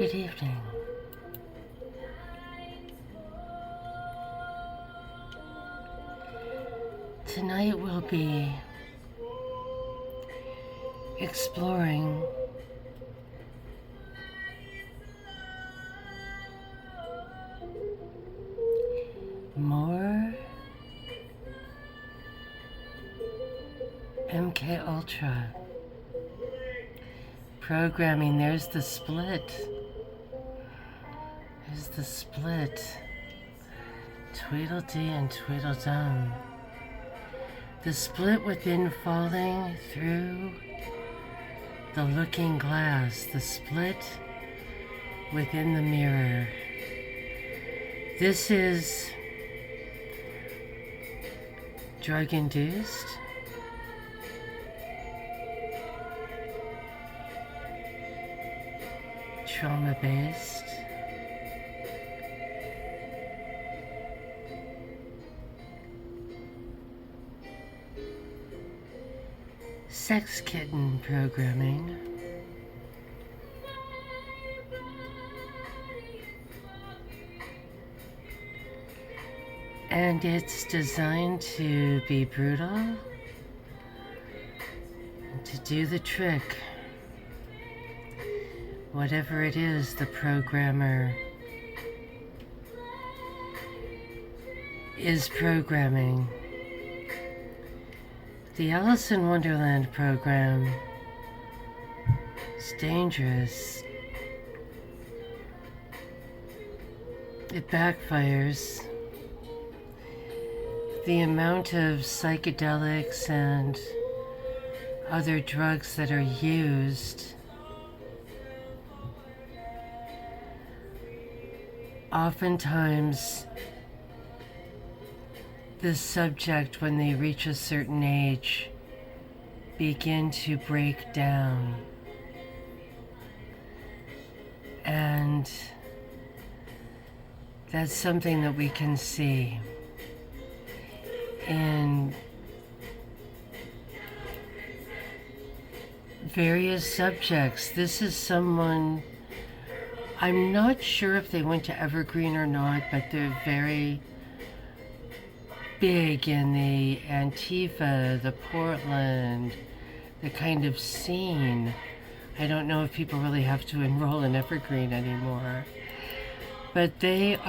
Good evening. Tonight we'll be exploring more MK Ultra programming. There's the split. There's the split. Tweedledee and Tweedledum. The split within falling through the looking glass. The split within the mirror. This is drug-induced. Trauma-based. Sex kitten programming. And it's designed to be brutal, to do the trick. Whatever it is the programmer is programming. The Alice in Wonderland program is dangerous. It backfires. The amount of psychedelics and other drugs that are used oftentimes the subject, when they reach a certain age, begin to break down. And that's something that we can see in various subjects. This is someone, I'm not sure if they went to Evergreen or not, but they're very big in the Antifa, the Portland, the kind of scene. I don't know if people really have to enroll in Evergreen anymore. But there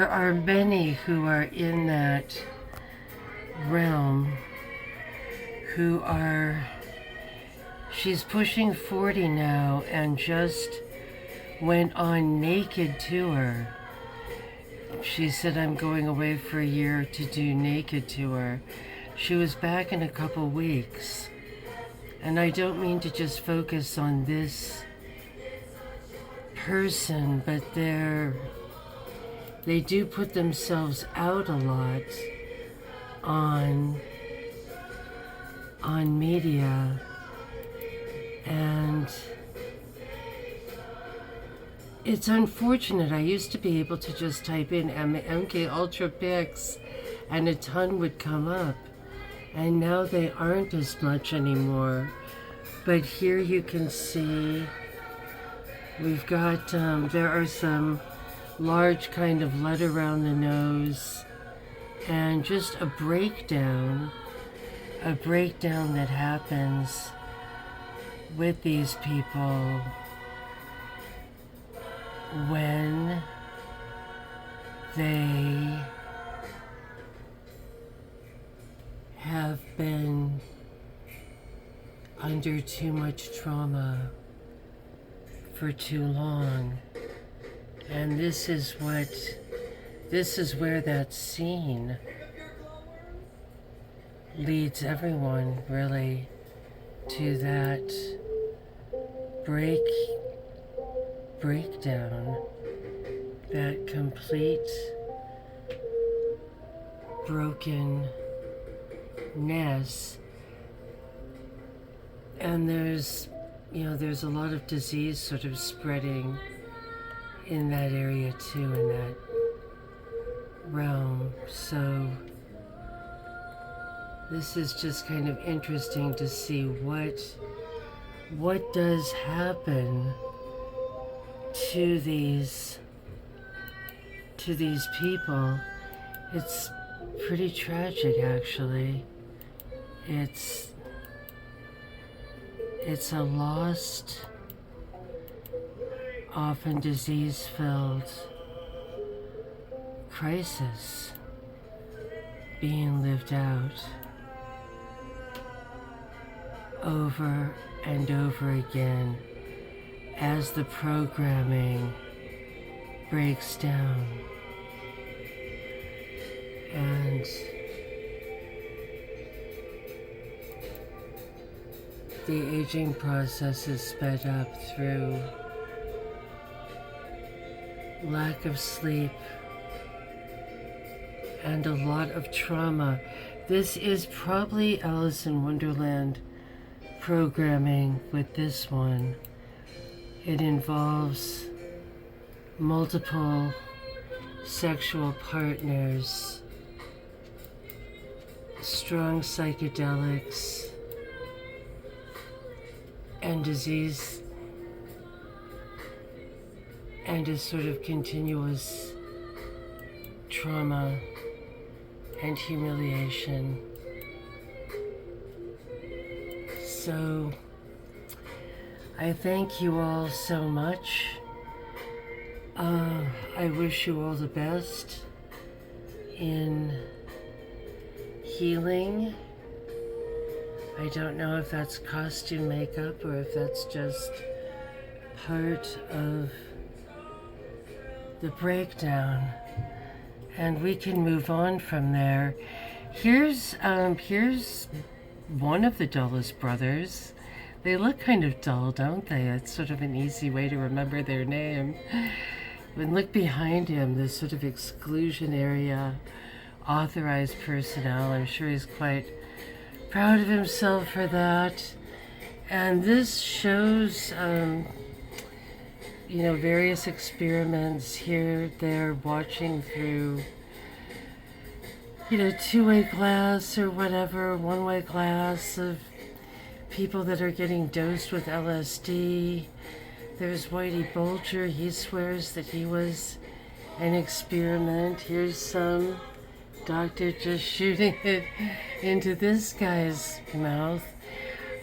are many who are in that realm who are, she's pushing 40 now and just went on naked tour. She said, I'm going away for a year to do naked tour. She was back in a couple weeks. And I don't mean to just focus on this person, but they do put themselves out a lot on media. And it's unfortunate. I used to be able to just type in MK Ultra pics and a ton would come up. And now they aren't as much anymore. But here you can see we've got, there are some large kind of lead around the nose and just a breakdown that happens with these people when they have been under too much trauma for too long. And this is where that scene leads everyone really to that breakdown, that complete brokenness. And there's a lot of disease sort of spreading in that area too, in that realm. So this is just kind of interesting to see what what does happen to these people. It's pretty tragic, actually. It's a lost, often disease-filled crisis being lived out over and over again as the programming breaks down. And the aging process is sped up through lack of sleep and a lot of trauma. This is probably Alice in Wonderland programming with this one. It involves multiple sexual partners, strong psychedelics, and disease, and a sort of continuous trauma and humiliation. So I thank you all so much. I wish you all the best in healing. I don't know if that's costume makeup or if that's just part of the breakdown. And we can move on from there. Here's one of the Dulles brothers. They look kind of dull, don't they? It's sort of an easy way to remember their name. And look behind him, this sort of exclusion area, authorized personnel. I'm sure he's quite proud of himself for that. And this shows, various experiments here. They're watching through, two-way glass or whatever, one-way glass of people that are getting dosed with LSD. There's Whitey Bulger. He swears that he was an experiment. Here's some doctor just shooting it into this guy's mouth.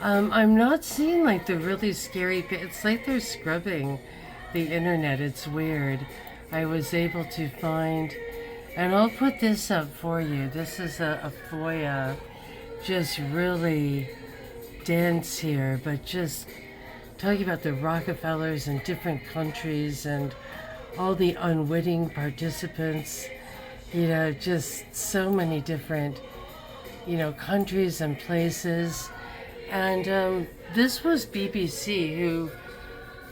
I'm not seeing like the really scary, it's like they're scrubbing the internet. It's weird. I was able to find, and I'll put this up for you. This is a FOIA, just really dense here, but just talking about the Rockefellers in different countries and all the unwitting participants, just so many different, countries and places. And this was BBC, who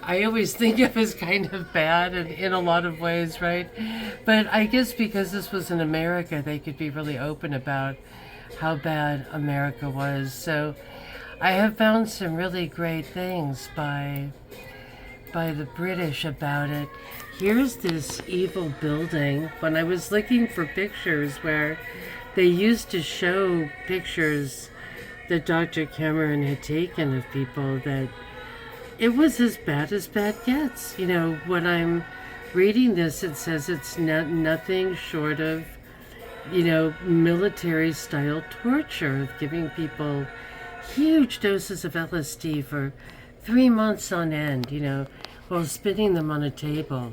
I always think of as kind of bad in a lot of ways, right? But I guess because this was in America, they could be really open about how bad America was. So I have found some really great things by the British about it. Here's this evil building. When I was looking for pictures where they used to show pictures that Dr. Cameron had taken of people, that it was as bad gets. When I'm reading this, it says it's nothing short of, military-style torture, of giving people huge doses of LSD for 3 months on end, while spinning them on a table,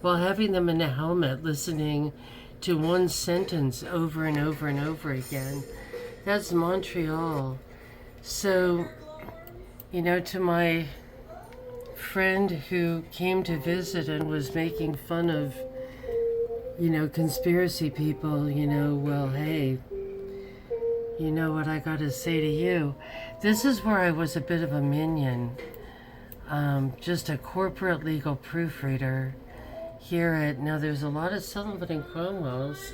while having them in a helmet listening to one sentence over and over and over again. That's Montreal. So, to my friend who came to visit and was making fun of, conspiracy people, well, hey, you know what I gotta say to you. This is where I was a bit of a minion. Just a corporate legal proofreader here now there's a lot of Sullivan and Cromwells,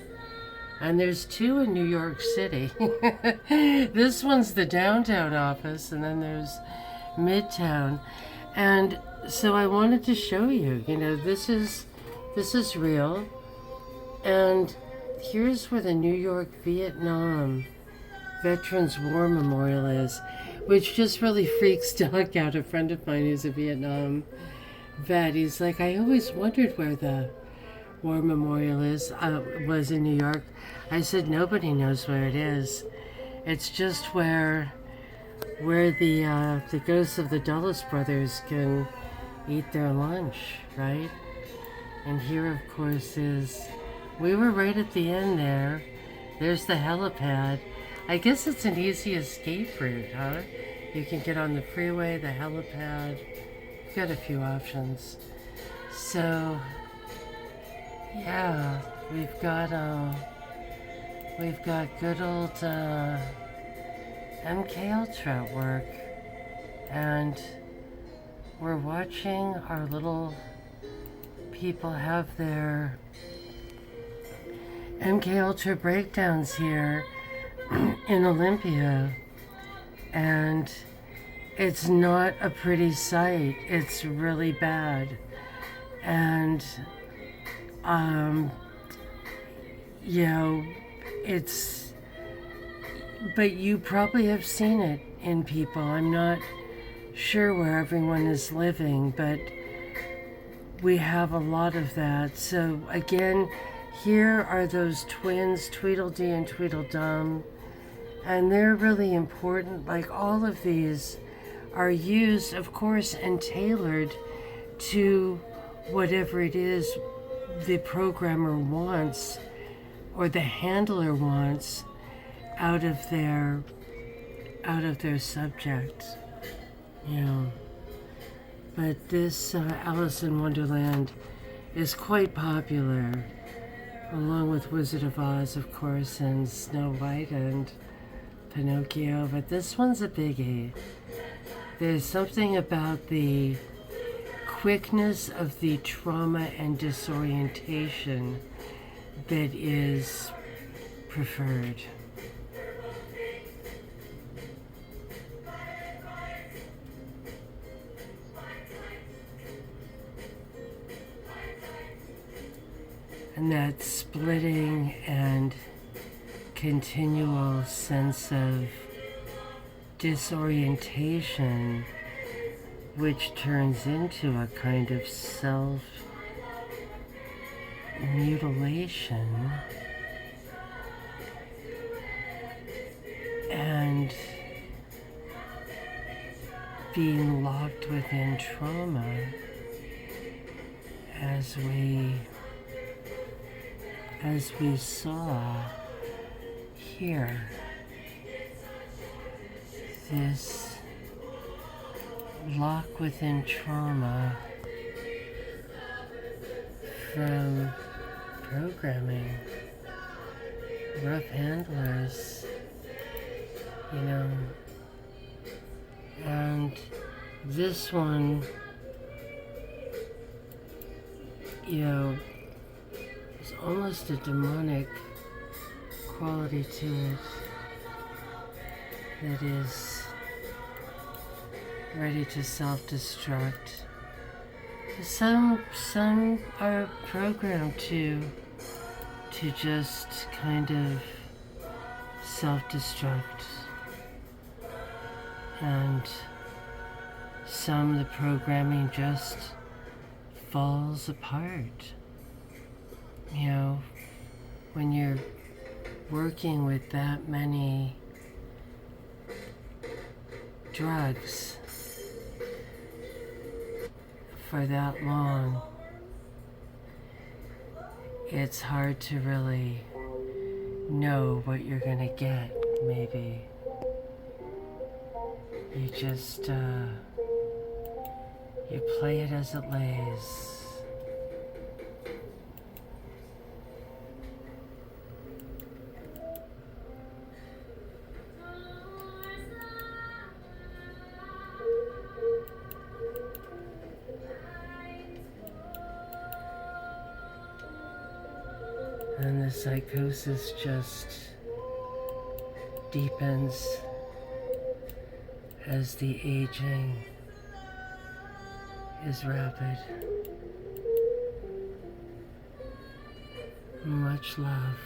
and there's 2 in New York City. This one's the downtown office, and then there's Midtown. And so I wanted to show you, this is real. And here's where the New York Vietnam Veterans War Memorial is. which just really freaks Doc out. A friend of mine who's a Vietnam vet, he's like, I always wondered where the War Memorial was in New York. I said, nobody knows where it is. It's just where the ghosts of the Dulles brothers can eat their lunch, right? And here, of course, we were right at the end there. There's the helipad. I guess it's an easy escape route, huh? You can get on the freeway, the helipad. You've got a few options. So, yeah, we've got good old MK Ultra at work, and we're watching our little people have their MK Ultra breakdowns here in Olympia, and it's not a pretty sight. It's really bad, and you know, but you probably have seen it in people. I'm not sure where everyone is living, but we have a lot of that. So again, here are those twins, Tweedledee and Tweedledum, and they're really important. Like, all of these are used, of course, and tailored to whatever it is the programmer wants or the handler wants out of their subject, you know. But this Alice in Wonderland is quite popular, along with Wizard of Oz, of course, and Snow White and Pinocchio. But this one's a biggie. There's something about the quickness of the trauma and disorientation that is preferred. And that splitting and continual sense of disorientation, which turns into a kind of self-mutilation and being locked within trauma as we saw here. This lock within trauma from programming, rough handlers, you know. And this one, you know, is almost a demonic quality to it that is ready to self-destruct. Some are programmed to just kind of self-destruct, and some the programming just falls apart. You know, when you're working with that many drugs for that long, it's hard to really know what you're gonna get, maybe. You just, you play it as it lays. And the psychosis just deepens as the aging is rapid. Much love.